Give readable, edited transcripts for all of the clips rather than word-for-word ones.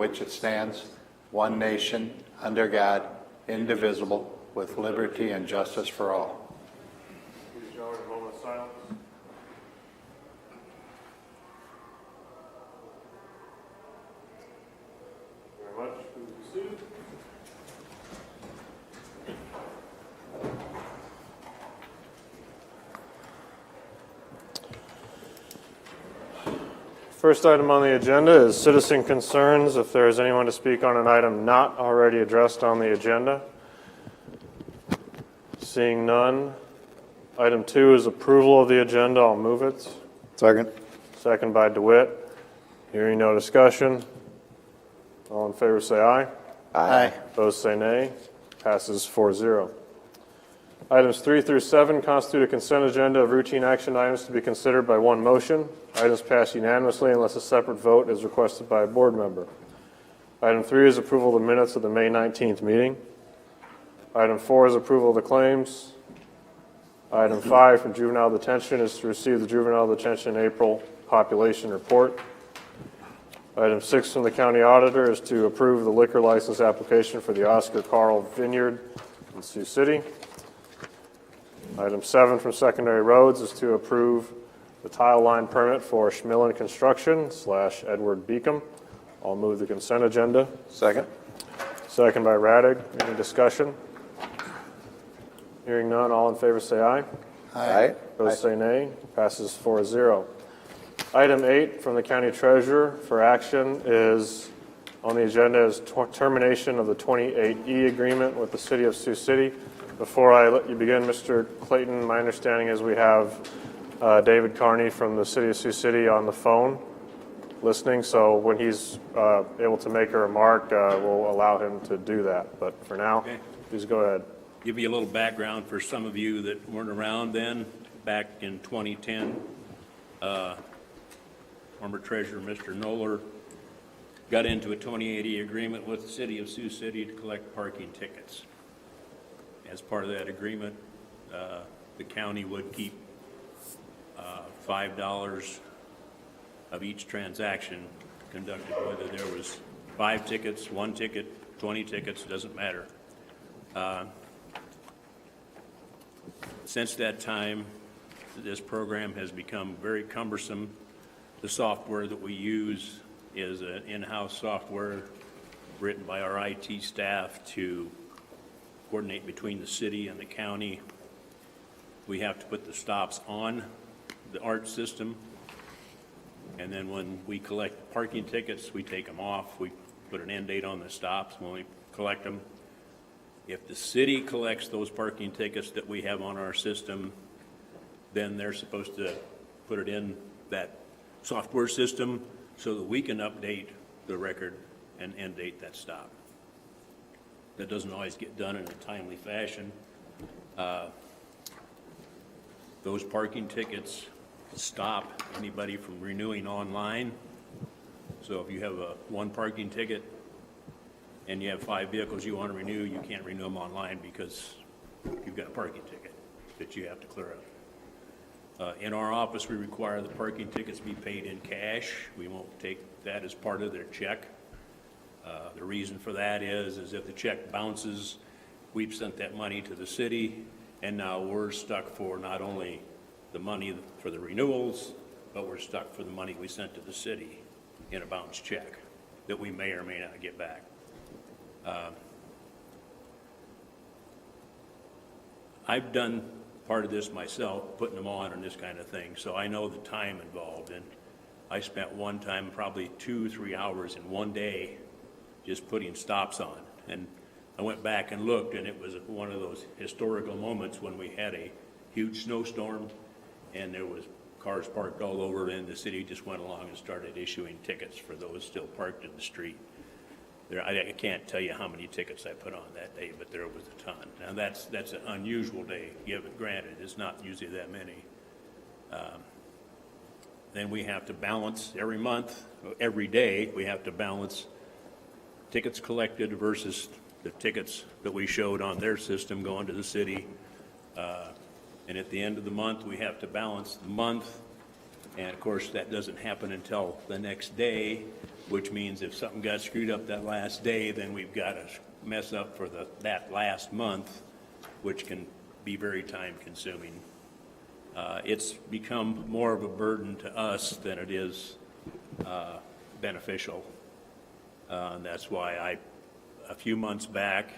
which it stands, one nation, under God, indivisible, with liberty and justice for all. Please join in a moment of silence. Very much. Please be seated. First item on the agenda is citizen concerns. If there is anyone to speak on an item not already addressed on the agenda. Seeing none. Item 2 is approval of the agenda. I'll move it. Second. Second by DeWitt. Hearing no discussion. All in favor say aye. Aye. Opposed say nay. Passes 4-0. Items 3 through 7 constitute a consent agenda of routine action items to be considered by one motion. Items pass unanimously unless a separate vote is requested by a board member. Item 3 is approval of the minutes of the May 19th meeting. Item 4 is approval of the claims. Item 5 from juvenile detention is to receive the juvenile detention April population report. Item 6 from the county auditor is to approve the liquor license application for the Oscar Carl Vineyard in Sioux City. Item 7 from secondary roads is to approve the tile line permit for Schmillen Construction / Edward Beacom. I'll move the consent agenda. Second. Second by Radig. Any discussion? Hearing none, all in favor say aye. Aye. Opposed say nay. Passes 4-0. Item 8 from the county treasurer for action is on the agenda is termination of the 28E agreement with the city of Sioux City. Before I let you begin, Mr. Clayton, my understanding is we have David Carney from the city of Sioux City on the phone listening, so when he's able to make a remark, we'll allow him to do that. But for now, please go ahead. Give you a little background for some of you that weren't around then. Back in 2010, former treasurer Mr. Noller got into a 2080 agreement with the city of Sioux City to collect parking tickets. As part of that agreement, the county would keep $5 of each transaction conducted, whether there was 5 tickets, 1 ticket, 20 tickets, doesn't matter. Since that time, this program has become very cumbersome. The software that we use is an in-house software written by our IT staff to coordinate between the city and the county. We have to put the stops on the ART system, and then when we collect parking tickets, we take them off. We put an end date on the stops when we collect them. If the city collects those parking tickets that we have on our system, then they're supposed to put it in that software system so that we can update the record and end date that stop. That doesn't always get done in a timely fashion. Those parking tickets stop anybody from renewing online. So if you have one parking ticket and you have 5 vehicles you want to renew, you can't renew them online because you've got a parking ticket that you have to clear up. In our office, we require the parking tickets be paid in cash. We won't take that as part of their check. The reason for that is if the check bounces, we've sent that money to the city, and now we're stuck for not only the money for the renewals, but we're stuck for the money we sent to the city in a bounced check that we may or may not get back. I've done part of this myself, putting them on and this kind of thing, so I know the time involved. And I spent one time probably 2-3 hours in one day just putting stops on. And I went back and looked, and it was one of those historical moments when we had a huge snowstorm and there was cars parked all over, and the city just went along and started issuing tickets for those still parked in the street. I can't tell you how many tickets I put on that day, but there was a ton. Now that's an unusual day, given granted, it's not usually that many. Then we have to balance every month, every day, we have to balance tickets collected versus the tickets that we showed on their system going to the city. And at the end of the month, we have to balance the month. And of course, that doesn't happen until the next day which means if something got screwed up that last day, then we've got to mess up for that last month, which can be very time consuming. It's become more of a burden to us than it is beneficial. And that's why a few months back,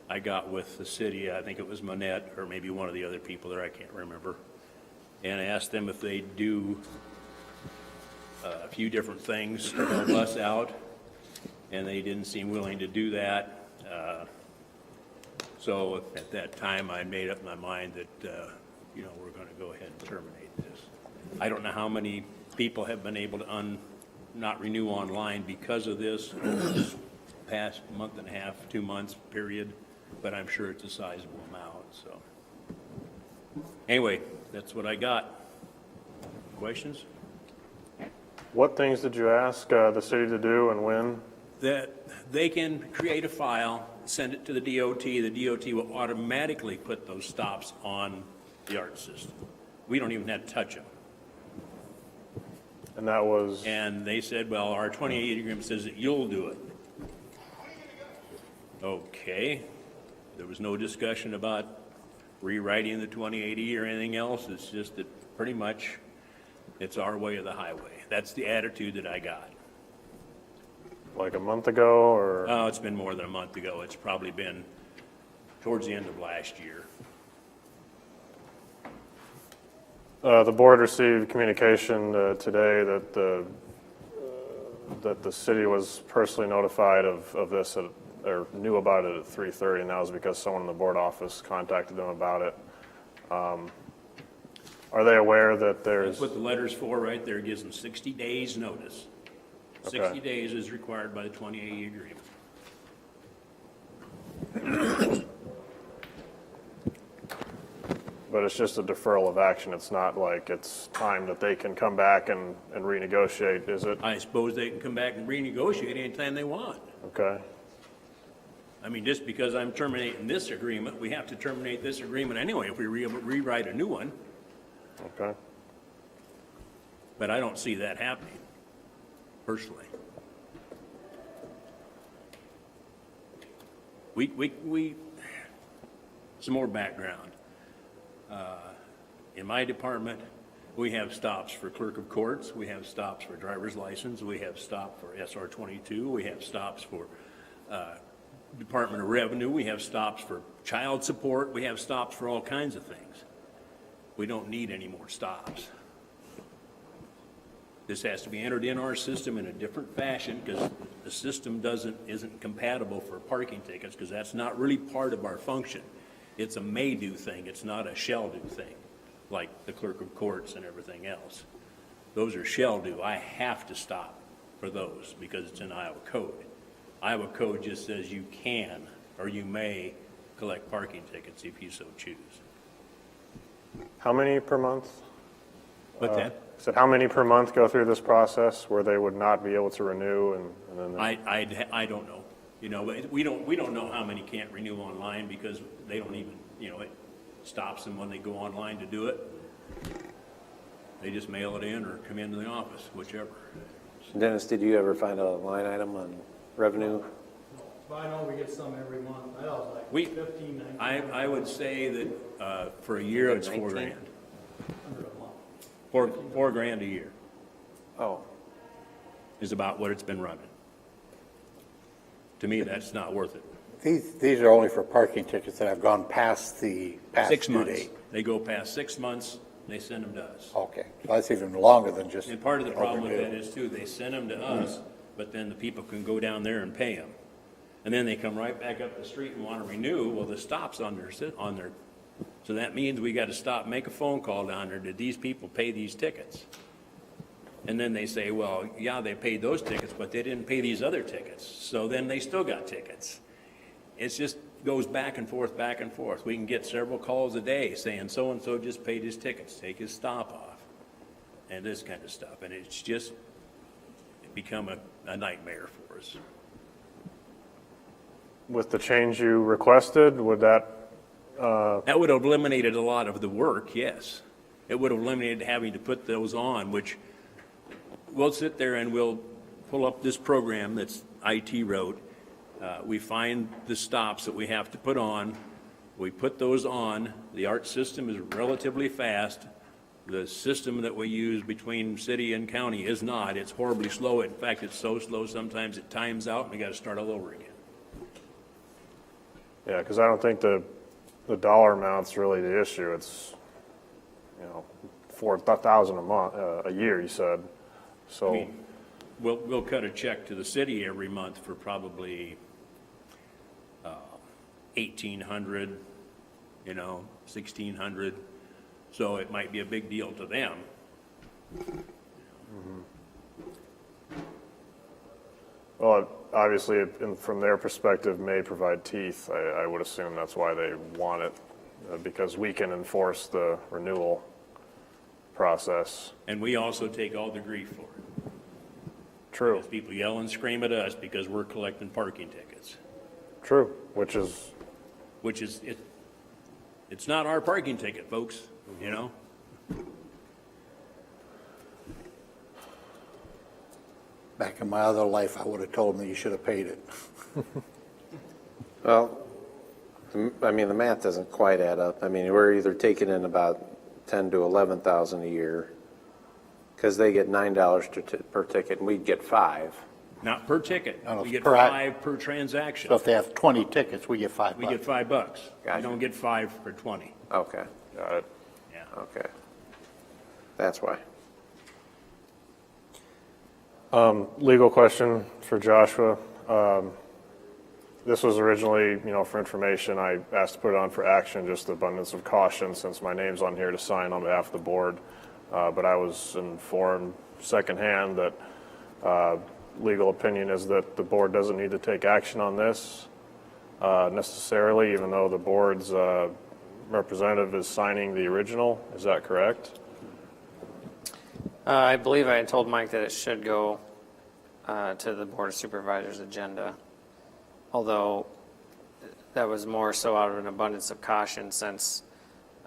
I got with the city, I think it was Monette or maybe one of the other people there, I can't remember, and I asked them if they'd do a few different things to help us out, and they didn't seem willing to do that. So at that time, I made up my mind that, we're going to go ahead and terminate this. I don't know how many people have been able to not renew online because of this over this past month and a half, 2 months period, but I'm sure it's a sizable amount, so. Anyway, that's what I got. Questions? What things did you ask the city to do and when? That they can create a file, send it to the DOT. The DOT will automatically put those stops on the ART system. We don't even have to touch them. And that was, And they said, well, our 2080 agreement says that you'll do it. Okay. There was no discussion about rewriting the 2080 or anything else. It's just that pretty much it's our way or the highway. That's the attitude that I got. like a month ago, or? Oh, it's been more than a month ago. It's probably been towards the end of last year. The board received communication today that the city was personally notified of this, or knew about it at 3:30, and that was because someone in the board office contacted them about it. Are they aware that there's? That's what the letter's for right there. It gives them 60 days notice. 60 Okay. days is required by the 2080 agreement. But it's just a deferral of action. It's not like it's time that they can come back and renegotiate, is it? I suppose they can come back and renegotiate anytime they want. Okay. I mean, just because I'm terminating this agreement, we have to terminate this agreement anyway if we rewrite a new one. Okay. But I don't see that happening, personally. Some more background. In my department, we have stops for clerk of courts, we have stops for driver's license, we have stops for SR 22, we have stops for Department of Revenue, we have stops for child support, we have stops for all kinds of things. We don't need any more stops. This has to be entered in our system in a different fashion because the system isn't compatible for parking tickets because that's not really part of our function. It's a may-do thing, it's not a shall-do thing, like the clerk of courts and everything else. Those are shall-do. I have to stop for those because it's in Iowa code. Iowa code just says you can or you may collect parking tickets if you so choose. How many per month? But that, So how many per month go through this process where they would not be able to renew and then? I don't know. You know, we don't know how many can't renew online because they don't even, it stops them when they go online to do it. They just mail it in or come into the office, whichever. Dennis, did you ever find a line item on revenue? But I know we get some every month. I was like We- 15, 19. I would say that for a year, it's $4,000. 100 a month. $4,000 a year Oh, is about what it's been running. To me, that's not worth it. These are only for parking tickets that have gone past the past 6 due months. date. They go past 6 months, they send them to us. Okay, so that's even longer than just. And part of the problem with overdue. that is too, they send them to us, but then the people can go down there and pay them. And then they come right back up the street and want to renew, well, the stop's on their, so that means we got to stop, make a phone call down there, did these people pay these tickets? And then they say, well, yeah, they paid those tickets, but they didn't pay these other tickets, so then they still got tickets. It's just goes back and forth, back and forth. We can get several calls a day saying so-and-so just paid his tickets, take his stop off, and this kind of stuff. And it's just become a nightmare for us. With the change you requested, would that, That would have eliminated a lot of the work, yes. It would have eliminated having to put those on, which we'll sit there and we'll pull up this program that's IT wrote. We find the stops that we have to put on. We put those on. The ART system is relatively fast. The system that we use between city and county is not. It's horribly slow. In fact, it's so slow sometimes it times out and we got to start all over again. Yeah, because I don't think the dollar amount's really the issue. It's, you know, 4,000 a month, a year, you said. So, I mean, we'll cut a check to the city every month for probably 1,800, you know, 1,600. So it might be a big deal to them. well, obviously, from their perspective, may provide teeth. I would assume that's why they want it, because we can enforce the renewal process. And we also take all the grief for it. True, Because people yell and scream at us because we're collecting parking tickets, true, which is, it's not our parking ticket, folks, you know? Back in my other life, I would have told them you should have paid it. Well, I mean, the math doesn't quite add up. I mean, we're either taking in about 10 to 11,000 a year, because they get $9 per ticket, and we'd get 5. Not per ticket. No, no, We get per act. 5 per transaction. So if they have 20 tickets, we get $5. We get $5. We Gotcha. don't get 5 for 20. Okay, got it. Yeah. okay. That's why. Legal question for Joshua. This was originally, you know, for information. I asked to put it on for action, just abundance of caution, since my name's on here to sign on behalf of the board. But I was informed secondhand that legal opinion is that the board doesn't need to take action on this necessarily, even though the board's representative is signing the original. Is that correct? I believe I had told Mike that it should go to the Board of Supervisors agenda, although that was more so out of an abundance of caution, since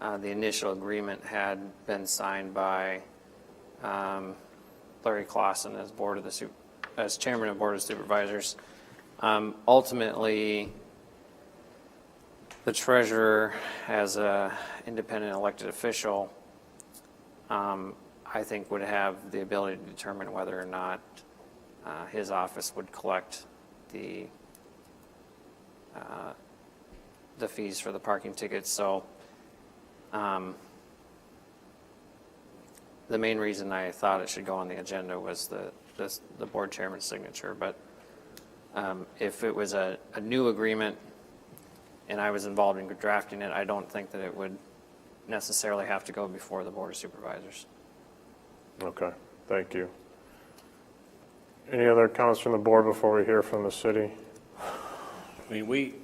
the initial agreement had been signed by Larry Clausen as chairman of Board of Supervisors. Ultimately, the treasurer, as an independent elected official, I think would have the ability to determine whether or not his office would collect the fees for the parking tickets. So the main reason I thought it should go on the agenda was the board chairman's signature. But if it was a new agreement and I was involved in drafting it, I don't think that it would necessarily have to go before the Board of Supervisors. Okay, thank you. Any other comments from the board before we hear from the city? I mean,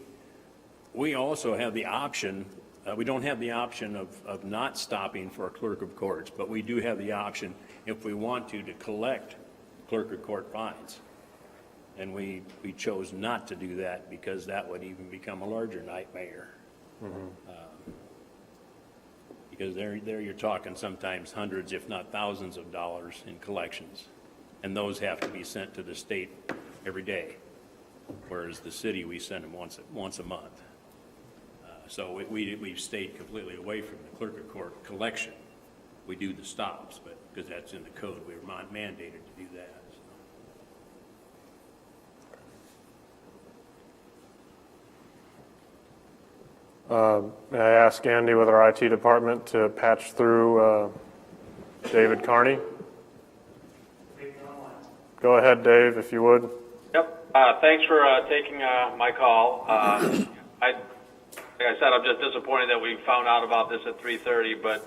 we also have the option, we don't have the option of not stopping for a clerk of courts, but we do have the option, if we want to collect clerk of court fines. And we chose not to do that because that would even become a larger nightmare. Because there you're talking sometimes hundreds, if not thousands of dollars in collections. And those have to be sent to the state every day, whereas the city, we send them once a month. So we've stayed completely away from the clerk of court collection. We do the stops, but because that's in the code, we're mandated to do that. May I ask Andy with our IT department to patch through David Carney? Go ahead, Dave, if you would. Yep. Thanks for taking my call. Like I said, I'm just disappointed that we found out about this at 3:30. But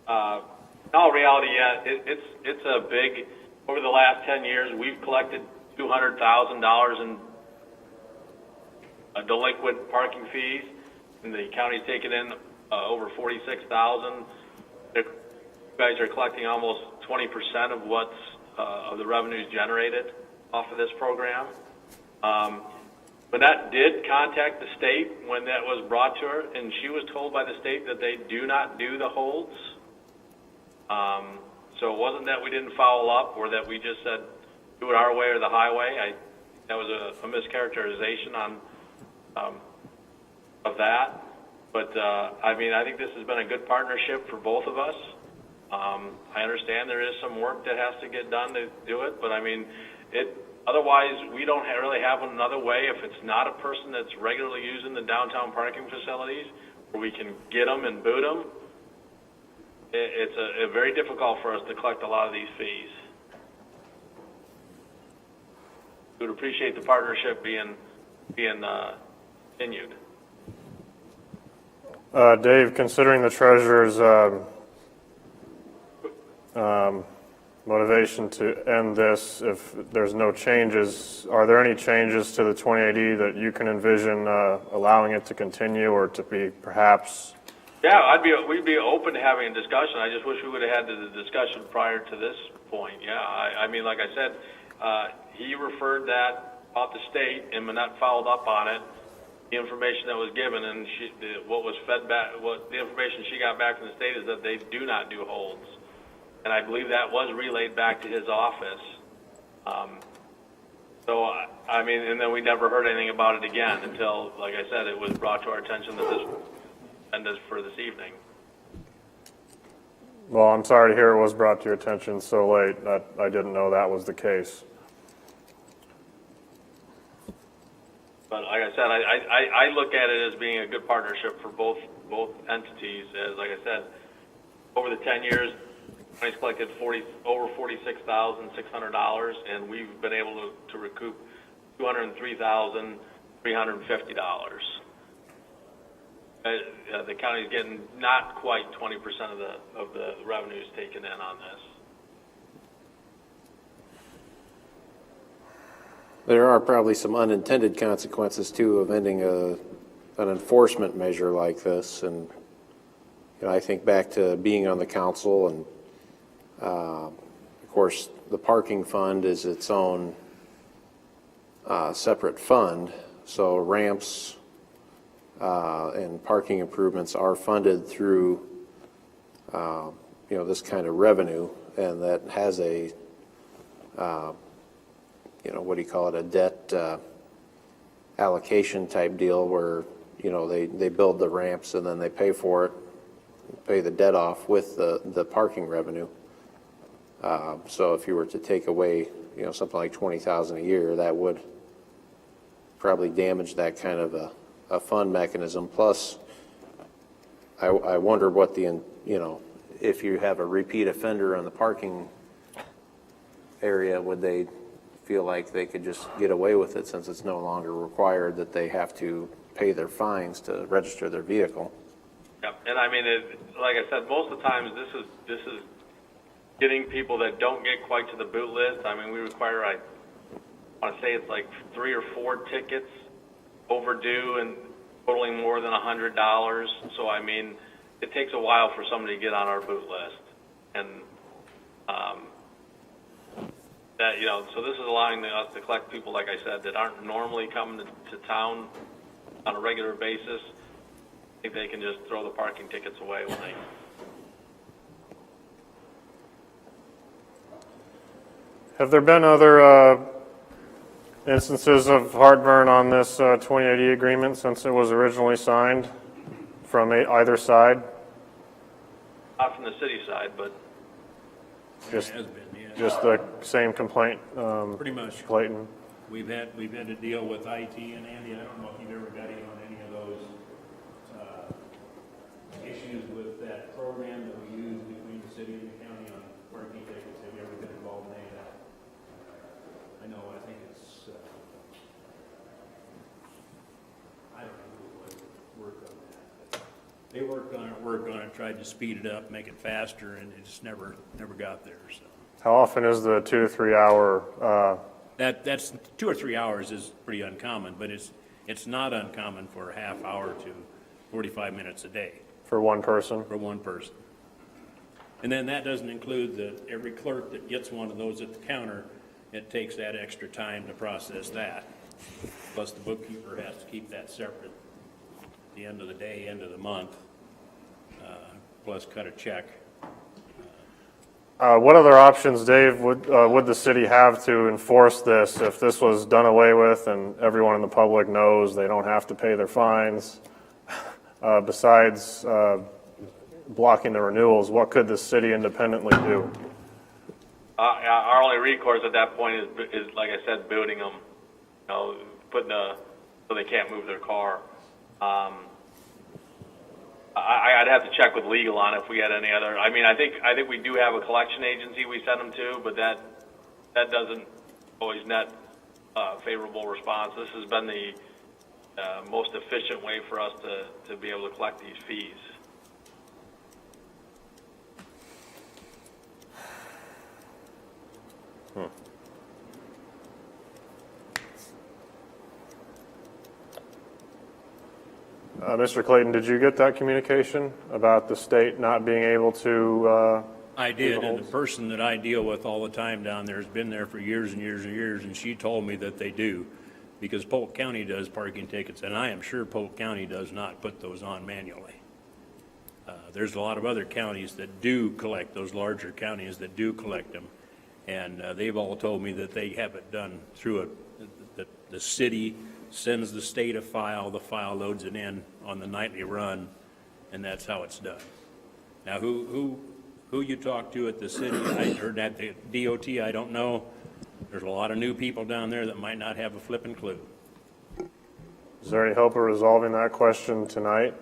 in all reality, yeah, it's a big. Over the last 10 years, we've collected $200,000 in delinquent parking fees, and the county's taken in over $46,000. You guys are collecting almost 20% of what's of the revenues generated off of this program. Burnett did contact the state when that was brought to her, and she was told by the state that they do not do the holds. So it wasn't that we didn't follow up or that we just said do it our way or the highway. That was a mischaracterization of that. But, I mean, I think this has been a good partnership for both of us. I understand there is some work that has to get done to do it, but I mean, otherwise, we don't really have another way. If it's not a person that's regularly using the downtown parking facilities, where we can get them and boot them, it's very difficult for us to collect a lot of these fees. We would appreciate the partnership being continued. Dave, considering the treasurer's motivation to end this, if there's no changes, are there any changes to the 2080 that you can envision allowing it to continue or to be perhaps? Yeah, we'd be open to having a discussion. I just wish we would have had the discussion prior to this point. Yeah, I mean, like I said, he referred that about the state, and Manette followed up on it. The information that was given and what was fed back, the information she got back from the state is that they do not do holds. And I believe that was relayed back to his office. So, I mean, and then we never heard anything about it again until, like I said, it was brought to our attention that this ended for this evening. Well, I'm sorry to hear it was brought to your attention so late. I didn't know that was the case. But like I said, I look at it as being a good partnership for both entities. As like I said, over the 10 years, county's collected over $46,600, and we've been able to recoup $203,350. The county's getting not quite 20% of the revenues taken in on this. There are probably some unintended consequences too of ending an enforcement measure like this. And I think back to being on the council, and of course the parking fund is its own separate fund. So ramps and parking improvements are funded through this kind of revenue, and that has a what do you call it, a debt allocation type deal where, they build the ramps and then they pay for it, pay the debt off with the parking revenue. So if you were to take away, something like $20,000 a year, that would probably damage that kind of a fund mechanism. Plus, I wonder what if you have a repeat offender on the parking area, would they feel like they could just get away with it since it's no longer required that they have to pay their fines to register their vehicle? Yep. And I mean, like I said, most of the times this is getting people that don't get quite to the boot list. I mean, we require, I want to say it's like 3 or 4 tickets overdue and totaling more than $100. So I mean, it takes a while for somebody to get on our boot list, and that, so this is allowing us to collect people, like I said, that aren't normally coming to town on a regular basis. I think they can just throw the parking tickets away when they. Have there been other instances of heartburn on this 2080 agreement since it was originally signed from either side? Not from the city side, but Just, It has been, yeah. just the same complaint, Pretty much. Clayton? We've had to deal with IT, and Andy, I don't know if you've ever got in on any of those issues with that program that we use between the city and the county on parking tickets. Have you ever been involved in any of that? I know, I think it's, I don't know who would work on that. But they worked on it, tried to speed it up, make it faster, and it just never got there, so. How often is the 2 to 3 hour, That's 2 or 3 hours is pretty uncommon, but it's not uncommon for a half hour to 45 minutes a day for one person? for one person. And then that doesn't include every clerk that gets one of those at the counter, it takes that extra time to process that. Plus the bookkeeper has to keep that separate at the end of the day, end of the month, plus cut a check. What other options, Dave, would the city have to enforce this if this was done away with and everyone in the public knows they don't have to pay their fines? Besides blocking the renewals, what could the city independently do? Our only recourse at that point is like I said, booting them, putting so they can't move their car. I'd have to check with legal on if we had any other. I mean, I think we do have a collection agency we send them to, but that doesn't always net favorable response. This has been the most efficient way for us to be able to collect these fees. Mr. Clayton, did you get that communication about the state not being able to? I did, and the person that I deal with all the time down there has been there for years and years and years, and she told me that they do, because Polk County does parking tickets, and I am sure Polk County does not put those on manually. There's a lot of other counties that do collect, those larger counties that do collect them, and they've all told me that they have it done through the city sends the state a file, the file loads it in on the nightly run, and that's how it's done. Now, who you talk to at the city, I heard at the DOT, I don't know. There's a lot of new people down there that might not have a flipping clue. Is there any hope of resolving that question tonight?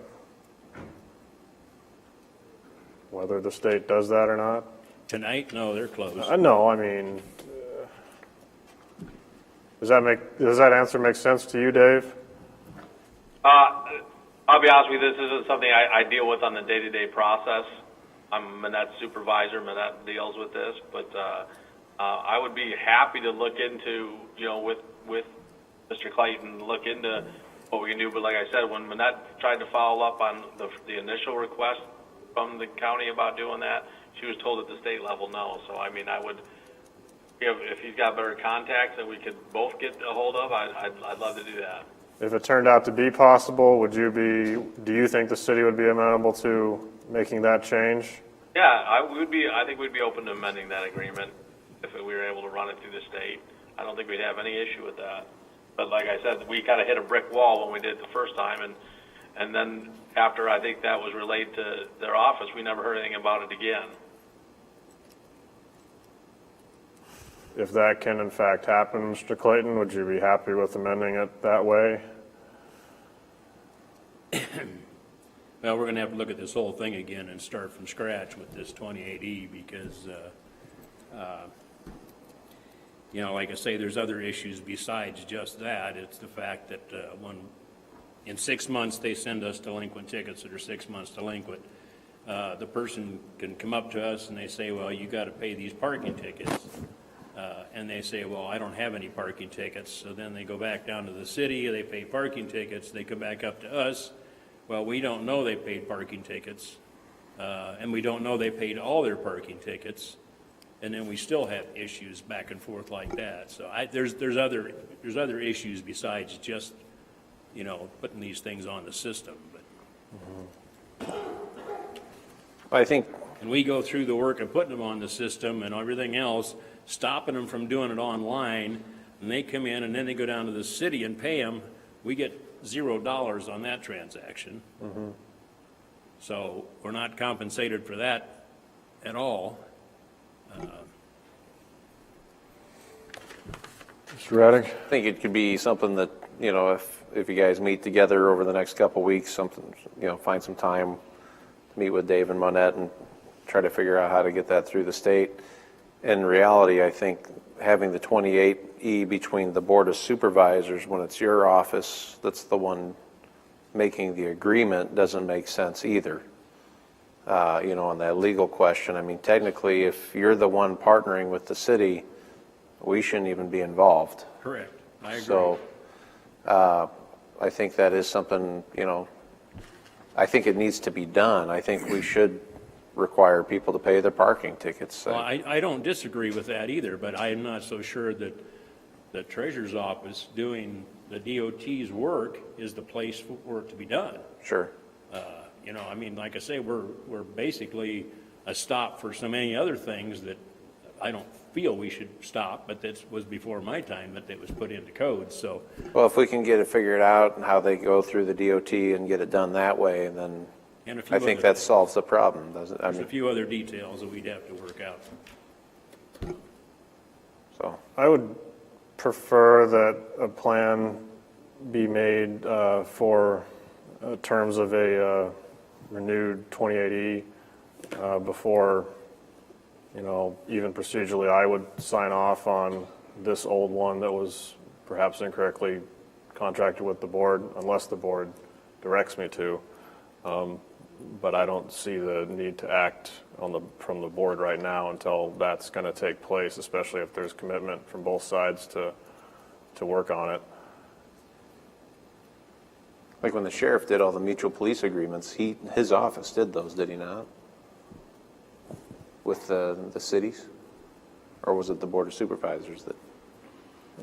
Whether the state does that or not? Tonight, no, they're closed. No, I mean, does that answer make sense to you, Dave? I'll be honest with you, this isn't something I deal with on the day-to-day process. I'm Manette's supervisor. Manette deals with this, but I would be happy to look into, with Mr. Clayton, look into what we can do. But like I said, when Manette tried to follow up on the initial request from the county about doing that, she was told at the state level no. So I mean, I would, if he's got better contacts that we could both get a hold of, I'd love to do that. If it turned out to be possible, do you think the city would be amenable to making that change? Yeah, I think we'd be open to amending that agreement if we were able to run it through the state. I don't think we'd have any issue with that. But like I said, we kind of hit a brick wall when we did it the first time, and then after I think that was relayed to their office, we never heard anything about it again. If that can in fact happen, Mr. Clayton, would you be happy with amending it that way? Well, we're going to have to look at this whole thing again and start from scratch with this 28E because, like I say, there's other issues besides just that. It's the fact that when in 6 months they send us delinquent tickets that are 6 months delinquent, the person can come up to us and they say, well, you got to pay these parking tickets. And they say, well, I don't have any parking tickets. So then they go back down to the city, they pay parking tickets, they come back up to us. Well, we don't know they paid parking tickets, and we don't know they paid all their parking tickets, and then we still have issues back and forth like that. So there's other issues besides just, putting these things on the system. But I think, and we go through the work of putting them on the system and everything else, stopping them from doing it online, and they come in and then they go down to the city and pay them. We get $0 on that transaction. Mm-hmm. So we're not compensated for that at all. Mr. Reddick? I think it could be something that, if you guys meet together over the next couple of weeks, find some time to meet with Dave and Monette and try to figure out how to get that through the state. In reality, I think having the 28E between the Board of Supervisors when it's your office that's the one making the agreement doesn't make sense either. On that legal question, I mean, technically, if you're the one partnering with the city, we shouldn't even be involved. Correct. I agree. So I think that is something, I think it needs to be done. I think we should require people to pay their parking tickets. Well, I don't disagree with that either, but I'm not so sure that the Treasurer's Office doing the DOT's work is the place for it to be done. Sure. Like I say, we're basically a stop for so many other things that I don't feel we should stop, but that was before my time that was put into code, so. Well, if we can get it figured out and how they go through the DOT and get it done that way, then And a few I think other that solves the problem, doesn't it? I There's a mean, few other details that we'd have to work out. so, I would prefer that a plan be made for terms of a renewed 28E before, even procedurally, I would sign off on this old one that was perhaps incorrectly contracted with the board, unless the board directs me to. But I don't see the need to act from the board right now until that's going to take place, especially if there's commitment from both sides to work on it. like when the sheriff did all the mutual police agreements, his office did those, did he not? With the cities? Or was it the Board of Supervisors that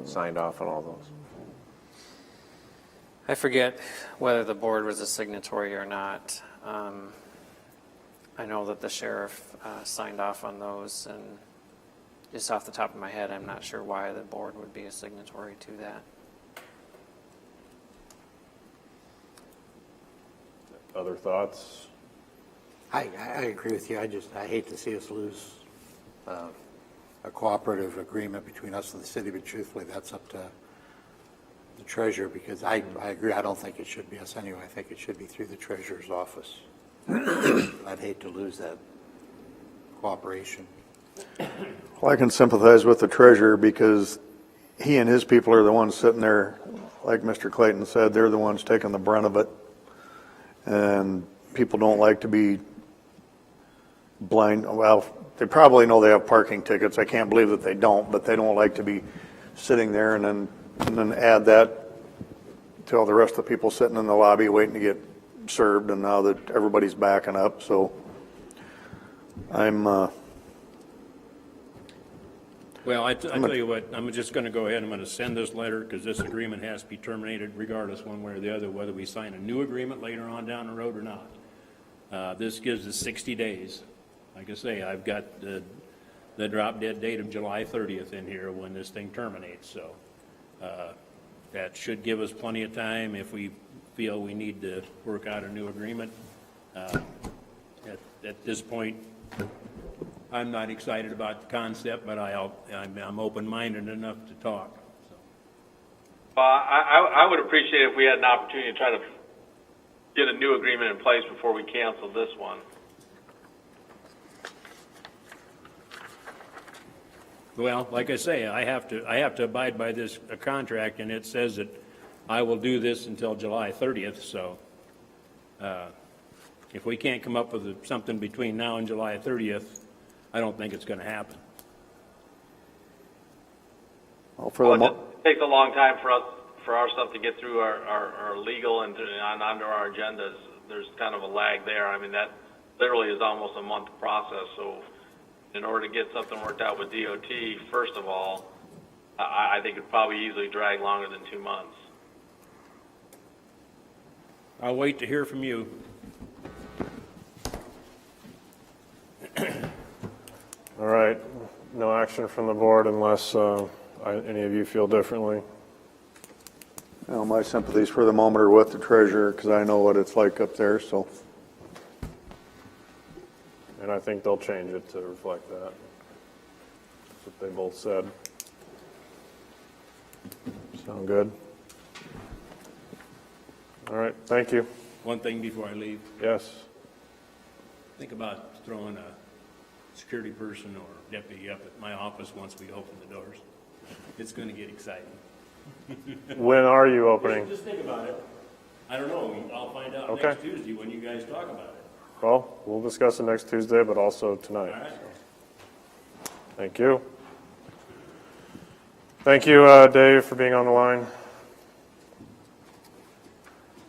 signed off on all those? I forget whether the board was a signatory or not. I know that the sheriff signed off on those, and just off the top of my head, I'm not sure why the board would be a signatory to that. Other thoughts? I agree with you. I hate to see us lose a cooperative agreement between us and the city, but truthfully, that's up to the treasurer, because I agree. I don't think it should be us anyway. I think it should be through the treasurer's office. I'd hate to lose that cooperation. Well, I can sympathize with the treasurer because he and his people are the ones sitting there, like Mr. Clayton said, they're the ones taking the brunt of it. And people don't like to be blind. Well, they probably know they have parking tickets. I can't believe that they don't, but they don't like to be sitting there and then add that to all the rest of the people sitting in the lobby waiting to get served, and now that everybody's backing up. So I'm Well, I tell you what, I'm just going to go ahead, I'm going to send this letter, because this agreement has to be terminated regardless one way or the other, whether we sign a new agreement later on down the road or not. This gives us 60 days. Like I say, I've got the drop dead date of July 30th in here when this thing terminates, so that should give us plenty of time if we feel we need to work out a new agreement. At this point, I'm not excited about the concept, but I'm open-minded enough to talk. So. I would appreciate if we had an opportunity to try to get a new agreement in place before we cancel this one. Well, like I say, I have to abide by this contract, and it says that I will do this until July 30th. So, if we can't come up with something between now and July 30th, I don't think it's going to happen. well, It takes a long time for our stuff to get through our legal and onto our agendas. There's kind of a lag there. I mean, that literally is almost a month process. So in order to get something worked out with DOT, first of all, I think it'd probably easily drag longer than 2 months. I'll wait to hear from you. All right, no action from the board unless any of you feel differently. my sympathies for the moment are with the treasurer because I know what it's like up there. So And I think they'll change it to reflect that. That's what they both said. Sound good? All right, thank you. One thing before I leave. Yes. Think about throwing a security person or deputy up at my office once we open the doors. It's going to get exciting. When are you opening? Just think about it. I don't know. I'll find out Okay. next Tuesday when you guys talk about it. Well, we'll discuss it next Tuesday, but also tonight. All right? Thank you. Thank you, Dave, for being on the line.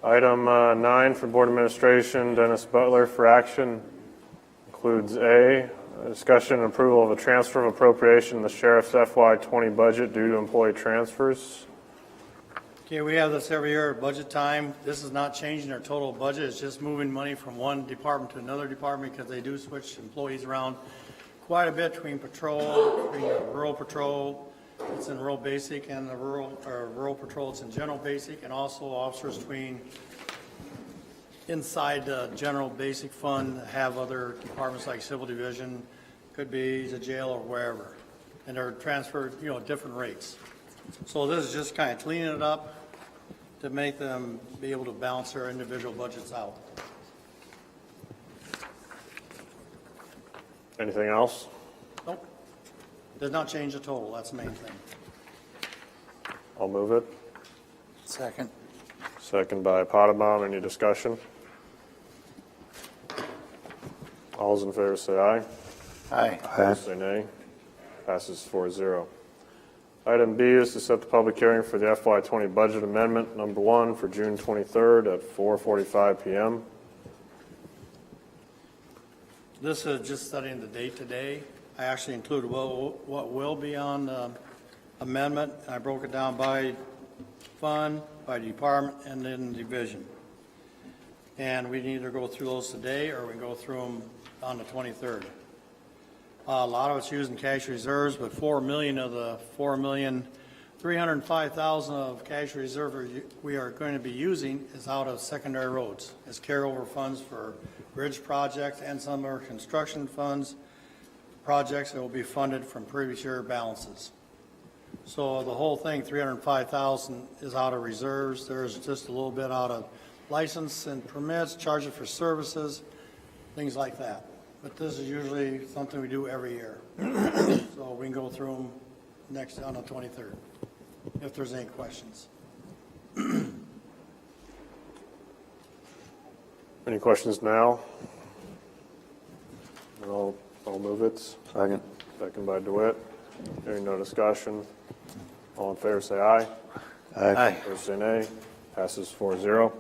Item 9 for Board Administration, Dennis Butler for action includes A discussion and approval of a transfer of appropriation in the Sheriff's FY20 budget due to employee transfers. Okay, we have this every year at budget time. This is not changing our total budget. It's just moving money from one department to another department because they do switch employees around quite a bit between patrol, between rural patrol, it's in rural basic, and the rural patrol, it's in general basic, and also officers between inside the general basic fund have other departments like civil division, could be the jail or wherever. And they're transferred, at different rates. So this is just kind of cleaning it up to make them be able to balance their individual budgets out. Anything else? Nope. Does not change the total, that's the main thing. I'll move it. Second. Second by Potabom. Any discussion? All's in favor say aye. Aye. Opposed say nay. Passes 4-0. Item B is to set the public hearing for the FY20 budget amendment number 1 for June 23rd at 4:45 p.m. This is just setting the date today. I actually included what will be on the amendment. I broke it down by fund, by department, and then division. And we can either go through those today or we can go through them on the 23rd. A lot of it's using cash reserves, but 4 million of the 4,305,000 of cash reserve we are going to be using is out of secondary roads as carryover funds for bridge projects and some are construction funds, projects that will be funded from previous year balances. So the whole thing, 305,000 is out of reserves. There's just a little bit out of license and permits, charges for services, things like that. But this is usually something we do every year. So we can go through them next on the 23rd, if there's any questions. Any questions now? I'll move it. Second. Second by DeWitt. Hearing no discussion. All in favor say aye. Aye. Opposed say nay. Passes 4-0.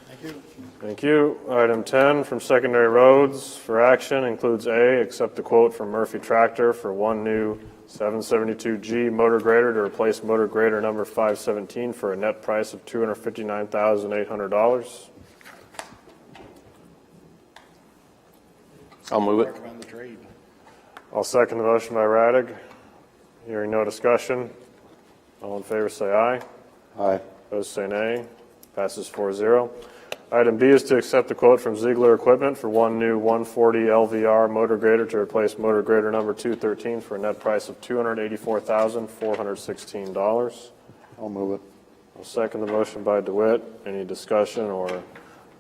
Thank you. Thank you. Item 10 from Secondary Roads for action includes A, accept the quote from Murphy Tractor for one new 772G motor grader to replace motor grader number 517 for a net price of $259,800. I'll move it. Recommend the trade. I'll second the motion by Radig. Hearing no discussion. All in favor say aye. Aye. Opposed say nay. Passes 4-0. Item B is to accept the quote from Ziegler Equipment for one new 140 LVR motor grader to replace motor grader number 213 for a net price of $284,416. I'll move it. I'll second the motion by DeWitt. Any discussion or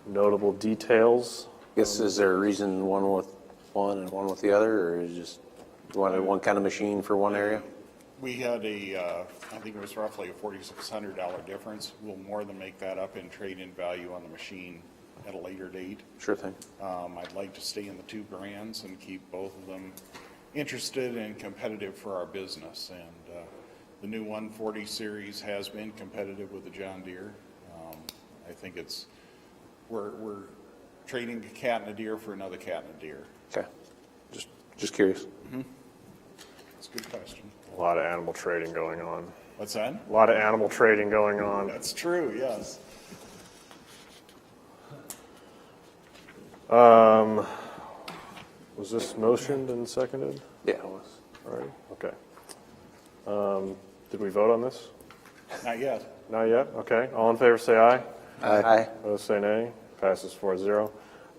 notable details? Guess, is there a reason one with one and one with the other, or is just you wanted one kind of machine for one area? We had I think it was roughly a $4,600 difference. We'll more than make that up in trade-in value on the machine at a later date. Sure thing. I'd like to stay in the two brands and keep both of them interested and competitive for our business. And the new 140 series has been competitive with the John Deere. I think we're trading a cat and a deer for another cat and a deer. Okay. Just curious. That's a good question. A lot of animal trading going on. What's that? A lot of animal trading going on. That's true, yes. Was this motioned and seconded? Yeah, it was. All right, okay. Did we vote on this? Not yet. Not yet? Okay. All in favor say aye. Aye. Opposed say nay. Passes 4-0.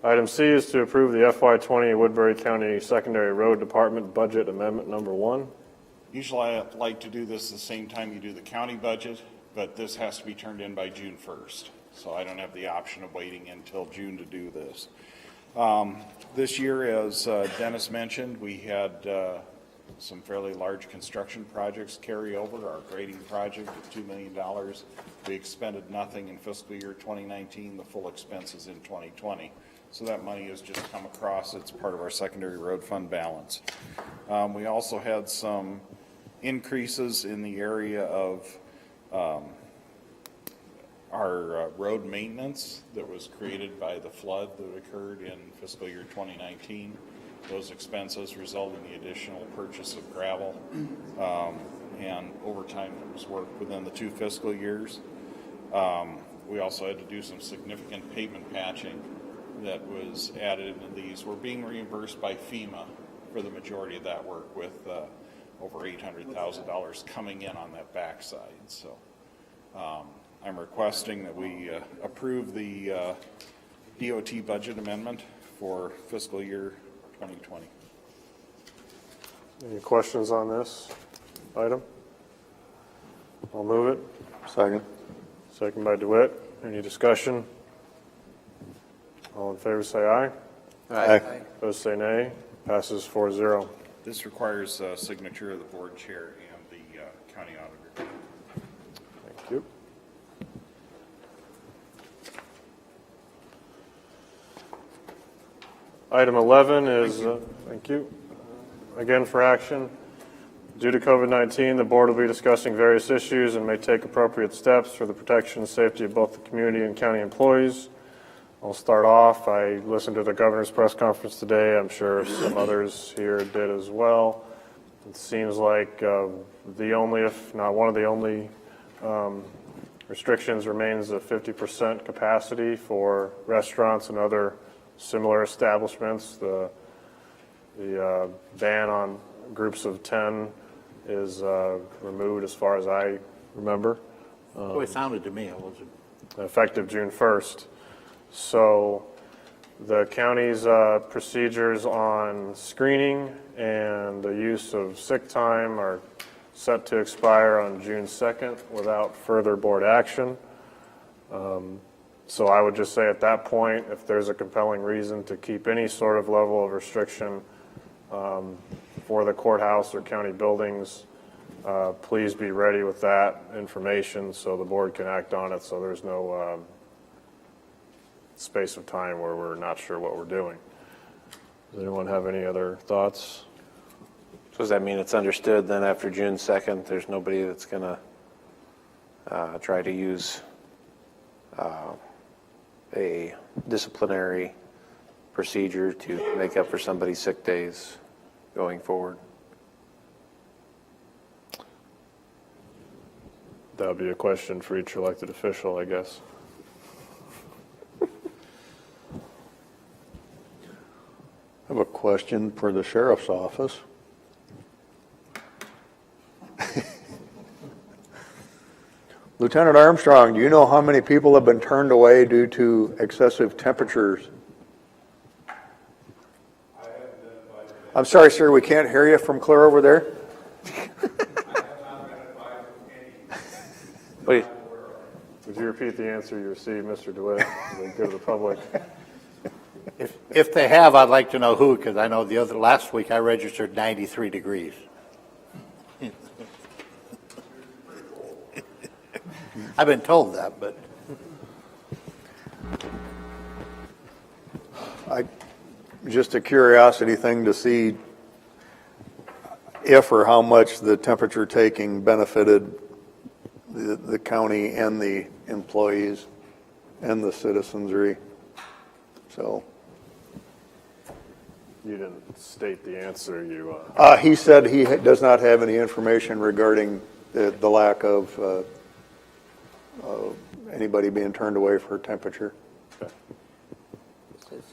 Item C is to approve the FY20 Woodbury County Secondary Road Department Budget Amendment Number 1. Usually I like to do this the same time you do the county budget, but this has to be turned in by June 1st. So I don't have the option of waiting until June to do this. This year, as Dennis mentioned, we had some fairly large construction projects carry over. Our grading project of $2 million. We expended nothing in fiscal year 2019, the full expenses in 2020. So that money has just come across. It's part of our secondary road fund balance. We also had some increases in the area of our road maintenance that was created by the flood that occurred in fiscal year 2019. Those expenses result in the additional purchase of gravel and overtime that was worked within the two fiscal years. We also had to do some significant pavement patching that was added into these. We're being reimbursed by FEMA for the majority of that work, with over $800,000 coming in on that backside. So I'm requesting that we approve the DOT budget amendment for fiscal year 2020. Any questions on this item? I'll move it. Second. Second by DeWitt. Any discussion? All in favor say aye. Aye. Opposed say nay. Passes 4-0. This requires a signature of the board chair and the county auditor. Thank you. Item 11 is, thank you, again for action. Due to COVID-19, the board will be discussing various issues and may take appropriate steps for the protection and safety of both the community and county employees. I'll start off. I listened to the governor's press conference today. I'm sure some others here did as well. It seems like the only, if not one of the only, restrictions remains a 50% capacity for restaurants and other similar establishments. The ban on groups of 10 is removed as far as I remember, The way it sounded to me, it wasn't. effective June 1st. So the county's procedures on screening and the use of sick time are set to expire on June 2nd without further board action. So I would just say at that point, if there's a compelling reason to keep any sort of level of restriction for the courthouse or county buildings, please be ready with that information so the board can act on it, so there's no space of time where we're not sure what we're doing. Does anyone have any other thoughts? So does that mean it's understood then after June 2nd, there's nobody that's going to try to use a disciplinary procedure to make up for somebody's sick days going forward? That would be a question for each elected official, I guess. I have a question for the sheriff's office. Lieutenant Armstrong, do you know how many people have been turned away due to excessive temperatures? I'm sorry, sir, we can't hear you from clear over there. Wait, Would you repeat the answer you received, Mr. DeWitt, for the good of the public? If they have, I'd like to know who, because I know last week I registered 93 degrees. I've been told that, but Just a curiosity thing to see if or how much the temperature taking benefited the county and the employees and the citizenry. So You didn't state the answer. You. he said he does not have any information regarding the lack of anybody being turned away for temperature.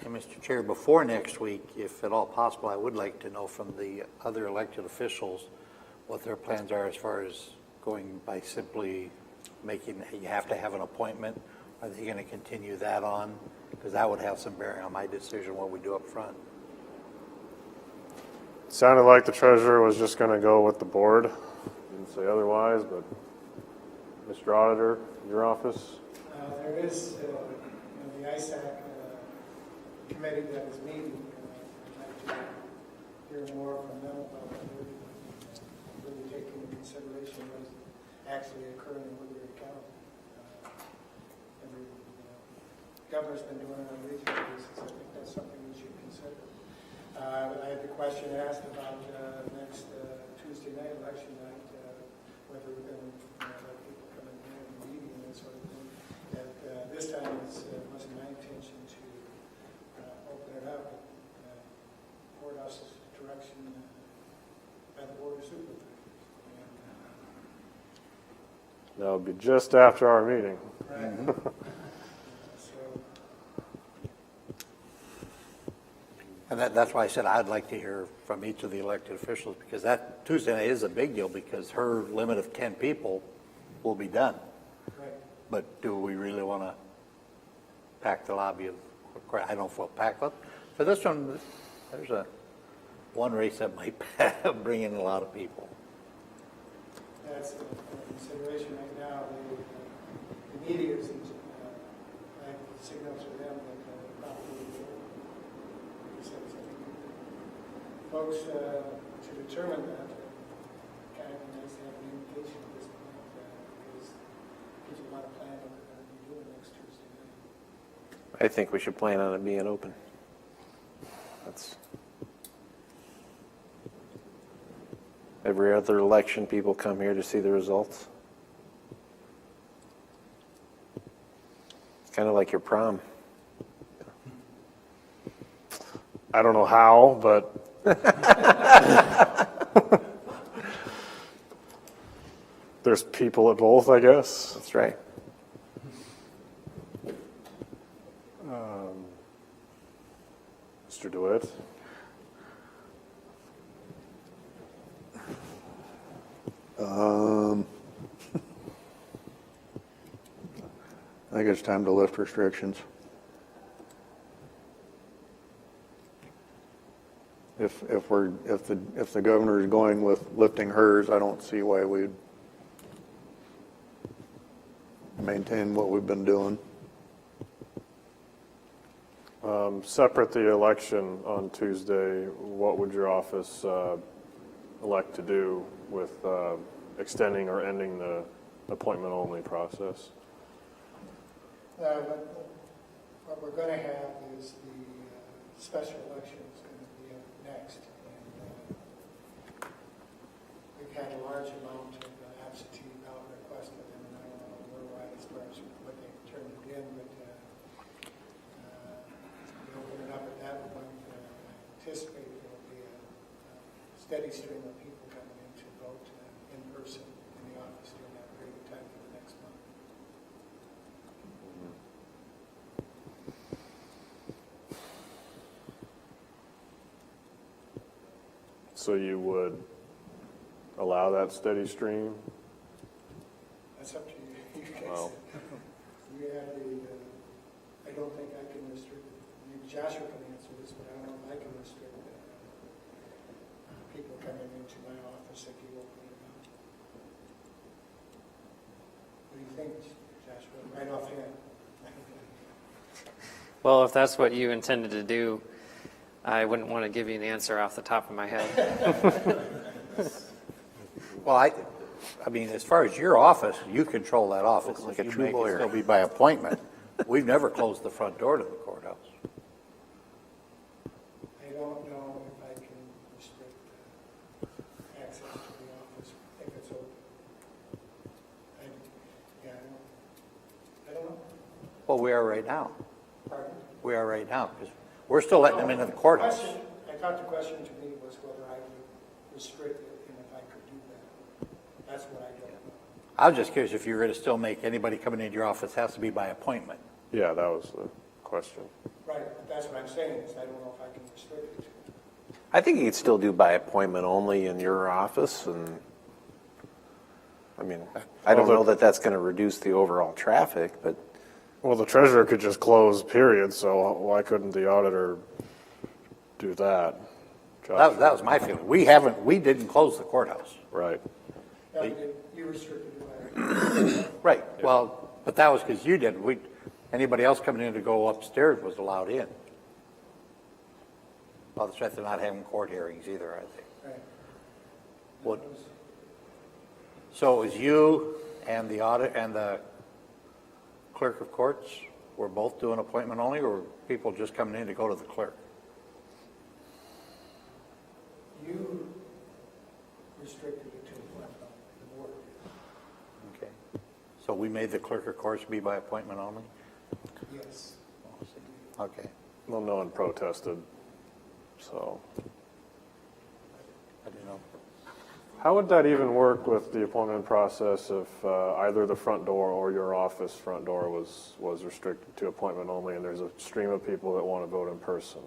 Mr. Chair, before next week, if at all possible, I would like to know from the other elected officials what their plans are as far as going by simply making, you have to have an appointment. Are they going to continue that on? Because that would have some bearing on my decision what we do up front. It sounded like the treasurer was just going to go with the board. Didn't say otherwise, but Mr. Auditor, your office? There is the ISAC committee that is meeting. I'd like to hear more from them about what they're really taking into consideration what is actually occurring in Woodbury County. And the governor's been doing it on a regional basis. I think that's something we should consider. I had the question asked about next Tuesday night, election night, whether we're going to let people come in here and meeting and that sort of thing. At this time, it wasn't my intention to open it up. Courthouse's direction by the Board of Supervisors. That would be just after our meeting. Right. Right. So, And that's why I said I'd like to hear from each of the elected officials, because that Tuesday night is a big deal, because her limit of 10 people will be done. right. But do we really want to pack the lobby of, I don't feel packed, but for this one, there's one race that might bring in a lot of people. That's a consideration right now. The media is, I have signals from them that probably will. Folks, to determine that, kind of nice to have an indication at this point, because people want to plan what they're going to be doing next Tuesday night. I think we should plan on it being open. That's every other election, people come here to see the results. Kind of like your prom. I don't know how, but there's people at both, I guess. That's right. Mr. DeWitt? I think it's time to lift restrictions. If the governor is going with lifting hers, I don't see why we'd maintain what we've been doing. Separate the election on Tuesday, what would your office elect to do with extending or ending the appointment-only process? What we're going to have is the special election is going to be up next. And we've had a large amount of absentee ballot requests for them, and I don't know where we're at as far as what they turned it in, but we open it up at that point. I anticipate there will be a steady stream of people coming in to vote in person in the office during that period of time for the next month. So you would allow that steady stream? That's up to you. You guys. Well. You have the, I don't think I can restrict, maybe Joshua can answer this, but I don't know if I can restrict people coming into my office if you open it up. What do you think, Joshua? Right offhand. Well, if that's what you intended to do, I wouldn't want to give you an answer off the top of my head. Well, I mean, as far as your office, you control that office. Look like a You true make it lawyer. still be by appointment. We've never closed the front door to the courthouse. I don't know if I can restrict access to the office if it's open. I don't know. Well, we are right now. Pardon? We are right now, because we're still letting them into the courthouse. I thought the question to me was whether I would restrict it and if I could do that. That's what I don't know. I was just curious if you were going to still make anybody coming into your office has to be by appointment. Yeah, that was the question. Right, but that's what I'm saying, is I don't know if I can restrict it. I think you could still do by appointment only in your office, and I mean, I don't know that that's going to reduce the overall traffic, but Well, the treasurer could just close, period, so why couldn't the auditor do that? Josh? That was my feeling. We didn't close the courthouse. Right. You restricted it by, Right, well, but that was because you did. Anybody else coming in to go upstairs was allowed in. Well, that's right, they're not having court hearings either, I think. right. What? So it was you and the audit and the clerk of courts were both doing appointment only, or were people just coming in to go to the clerk? You restricted it to the board. Okay. So we made the clerk of courts be by appointment only? Yes. Okay. Well, no one protested, so. I didn't know. How would that even work with the appointment process if either the front door or your office front door was restricted to appointment only and there's a stream of people that want to vote in person?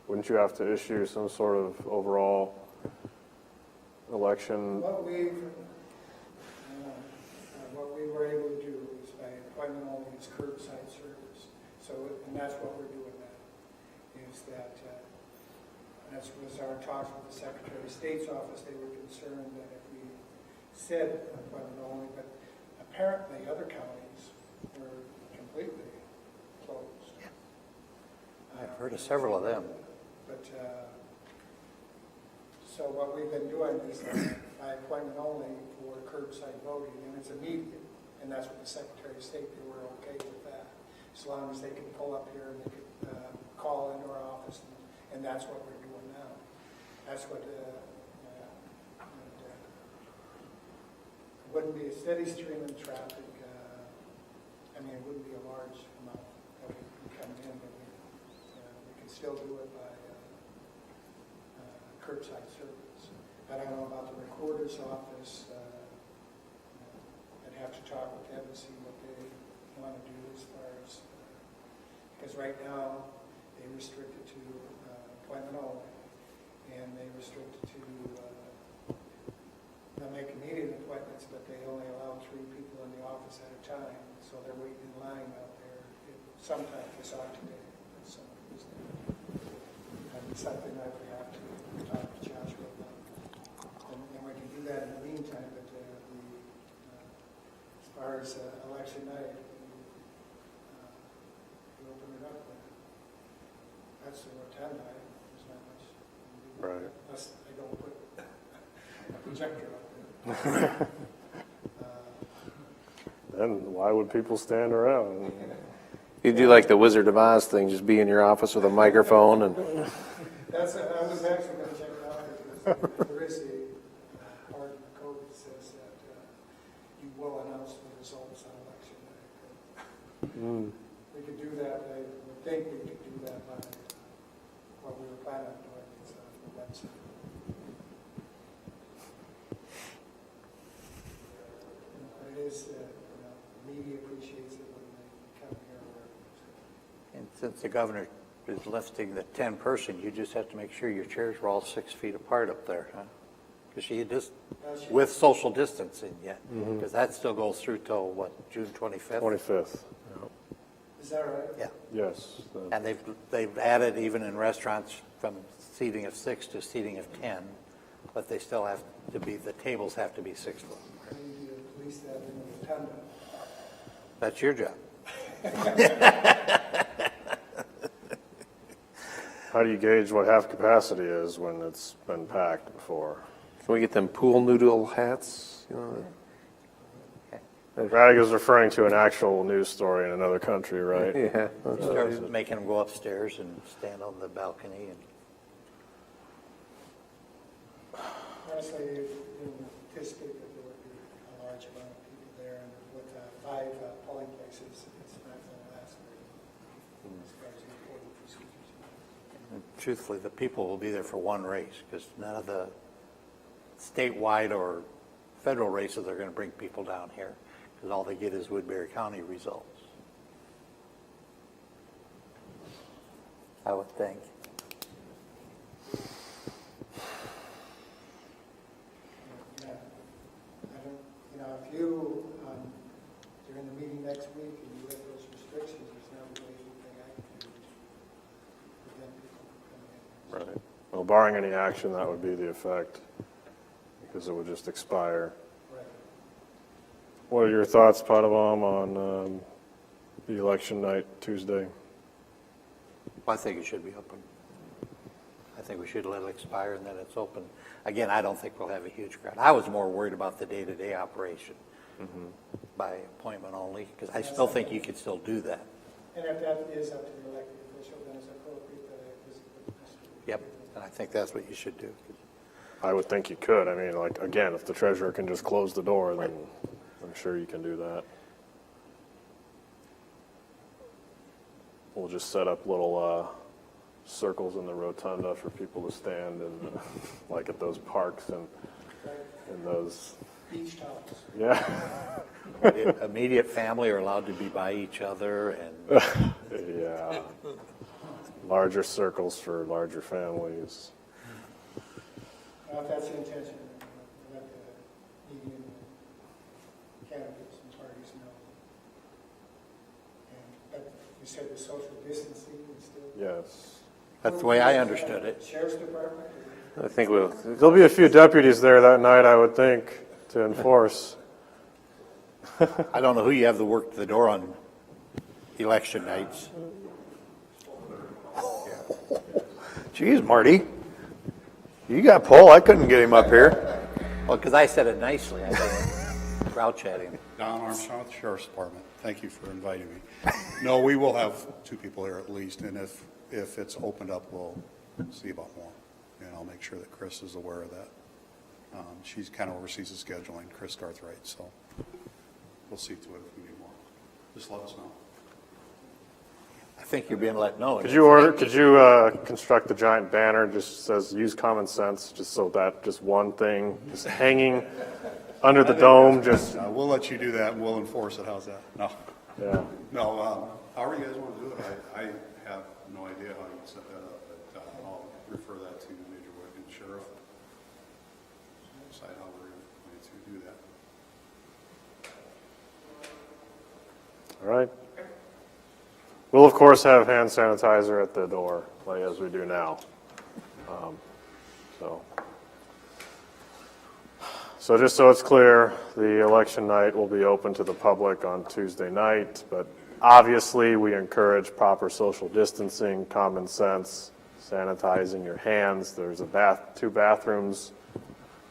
Wouldn't you have to issue some sort of overall election? What we were able to do is by appointment only is curbside service. So, and that's what we're doing now, is that, that was our talks with the Secretary of State's office. They were concerned that if we said appointment only, but apparently other counties were completely closed. I've heard of several of them. But, so what we've been doing is by appointment only for curbside voting, and it's immediate, and that's what the Secretary of State, they were okay with that, as long as they could pull up here and they could call into our office, and that's what we're doing now. That's what, it wouldn't be a steady stream of traffic. I mean, it wouldn't be a large amount that would come in, but we could still do it by curbside service. I don't know about the recorder's office. I'd have to talk with them and see what they want to do as far as, because right now they restrict it to appointment only, and they restrict it to they'll make immediate appointments, but they only allow 3 people in the office at a time, so they're waiting in line out there. Sometimes I saw it today, but someone was there. And it's something I would have to talk to Joshua about. And we can do that in the meantime, but as far as election night, we open it up. That's the rotunda. There's not much. Right. Unless I don't put a projector up there. Then why would people stand around? You do like the Wizard of Oz thing, just be in your office with a microphone and. That's, I was actually going to check it out, because there is a part in the code that says that you will announce the results on election night. We could do that, I would think we could do that by what we were planning on doing is on the website. But it is, the media appreciates it when they come here. And since the governor is lifting the 10-person, you just have to make sure your chairs were all 6 feet apart up there, huh? Because she just, with social distancing yet, because that still goes through till, what, June 25th? 25th. Is that right? Yeah. Yes. And they've added, even in restaurants, from seating of 6 to seating of 10, but they still have to be, the tables have to be 6 foot. We need to at least have in the rotunda. That's your job. How do you gauge what half capacity is when it's been packed before? Can we get them pool noodle hats? You know, Raddick is referring to an actual news story in another country, right? yeah. He starts making them go upstairs and stand on the balcony. And Honestly, you didn't anticipate that there would be a large amount of people there, and with 5 polling places, it's not going to last very long as far as the reporting procedures. truthfully, the people will be there for one race, because none of the statewide or federal races are going to bring people down here, because all they get is Woodbury County results. I would think. Yeah. I don't, if you, during the meeting next week, and you have those restrictions, there's not really anything I can do to prevent people from coming in. Right. Well, barring any action, that would be the effect, because it would just expire. Right. What are your thoughts, Potabom, on the election night Tuesday? I think it should be open. I think we should let it expire and then it's open. Again, I don't think we'll have a huge crowd. I was more worried about the day-to-day operation by appointment only, because I still think you could still do that. And if that is up to the elected official, then it's appropriate that I visit with Mr. Yep, and I think that's what you should do. I would think you could. I mean, like, again, if the treasurer can just close the door, then I'm sure you can do that. We'll just set up little circles in the rotunda for people to stand and like at those parks and in those, Beach towels. yeah, Immediate family are allowed to be by each other, and yeah. Larger circles for larger families. If that's the intention, let the meeting and candidates and parties know. And, but you said the social distancing is still. Yes. that's the way I understood it. Sheriff's Department? I think we'll, There'll be a few deputies there that night, I would think, to enforce. I don't know who you have to work the door on election nights. Geez, Marty, you got pull. I couldn't get him up here. Well, because I said it nicely, I didn't grouch at him. Don Armstrong with the Sheriff's Department. Thank you for inviting me. No, we will have 2 people here at least, and if it's opened up, we'll see about more. And I'll make sure that Chris is aware of that. She's kind of oversees the scheduling, Chris Garthright, so we'll see to it if we need more. Just let us know. I think you're being let know. Could you construct a giant banner just says use common sense, just so that just one thing just hanging under the dome, just, We'll let you do that, and we'll enforce it. How's that? No. yeah. No, however you guys want to do it, I have no idea how you set that up, but I'll refer that to Major Wood and Sheriff. Decide how we're going to do that. All right. We'll, of course, have hand sanitizer at the door, like as we do now. So just so it's clear, the election night will be open to the public on Tuesday night, but obviously we encourage proper social distancing, common sense, sanitizing your hands. There's 2 bathrooms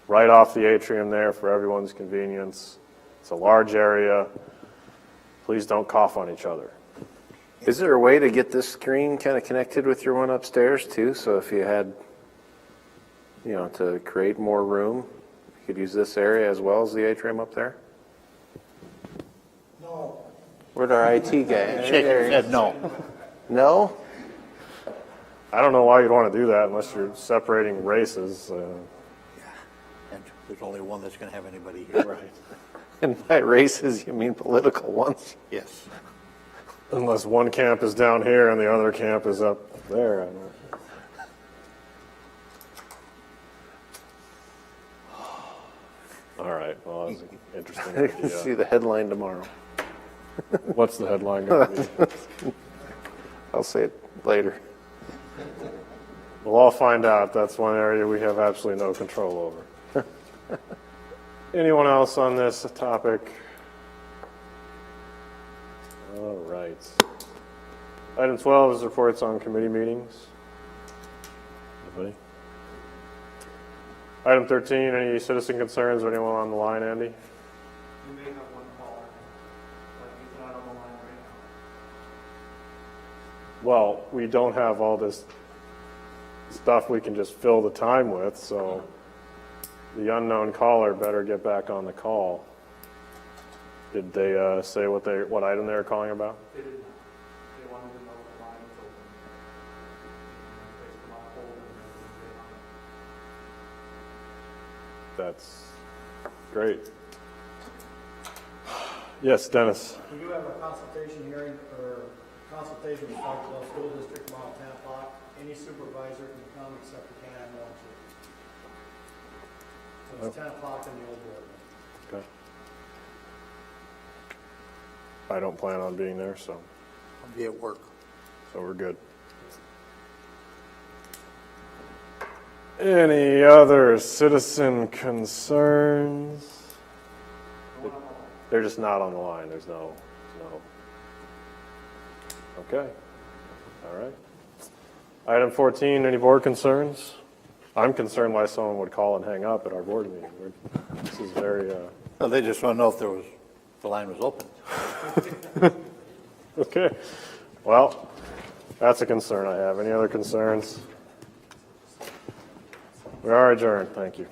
right off the atrium there for everyone's convenience. It's a large area. Please don't cough on each other. is there a way to get this screen kind of connected with your one upstairs too? So if you had, to create more room, you could use this area as well as the atrium up there? No. Where'd our IT guy? Shaking his head no. No? I don't know why you'd want to do that unless you're separating races. And there's only one that's going to have anybody here. Right. And by races, you mean political ones? Yes. Unless one camp is down here and the other camp is up there. I don't know. All right, well, that was an interesting See idea. the headline tomorrow. What's the headline going to be? I'll say it later. We'll all find out. That's one area we have absolutely no control over. Anyone else on this topic? All right. Item 12 is reports on committee meetings. Anybody? Item 13, any citizen concerns or anyone on the line, Andy? You may have one caller, but he's not on the line right now. Well, we don't have all this stuff we can just fill the time with, so the unknown caller better get back on the call. Did they say what item they were calling about? They did not. They wanted to know if the line was open. They placed them on hold and they hung up. That's great. Yes, Dennis. We do have a consultation hearing or consultation with Foxborough School District Mount Tamplock. Any supervisor can come except for Can Am Township. So it's 10 o'clock in the old board. Okay. I don't plan on being there, so I'll be at work. we're good. Any other citizen concerns? They're just not on the line. There's no. Okay. All right. Item 14, any board concerns? I'm concerned why someone would call and hang up at our board meeting. This is very, Well, they just want to know if the line was open. okay. Well, that's a concern I have. Any other concerns? We are adjourned. Thank you.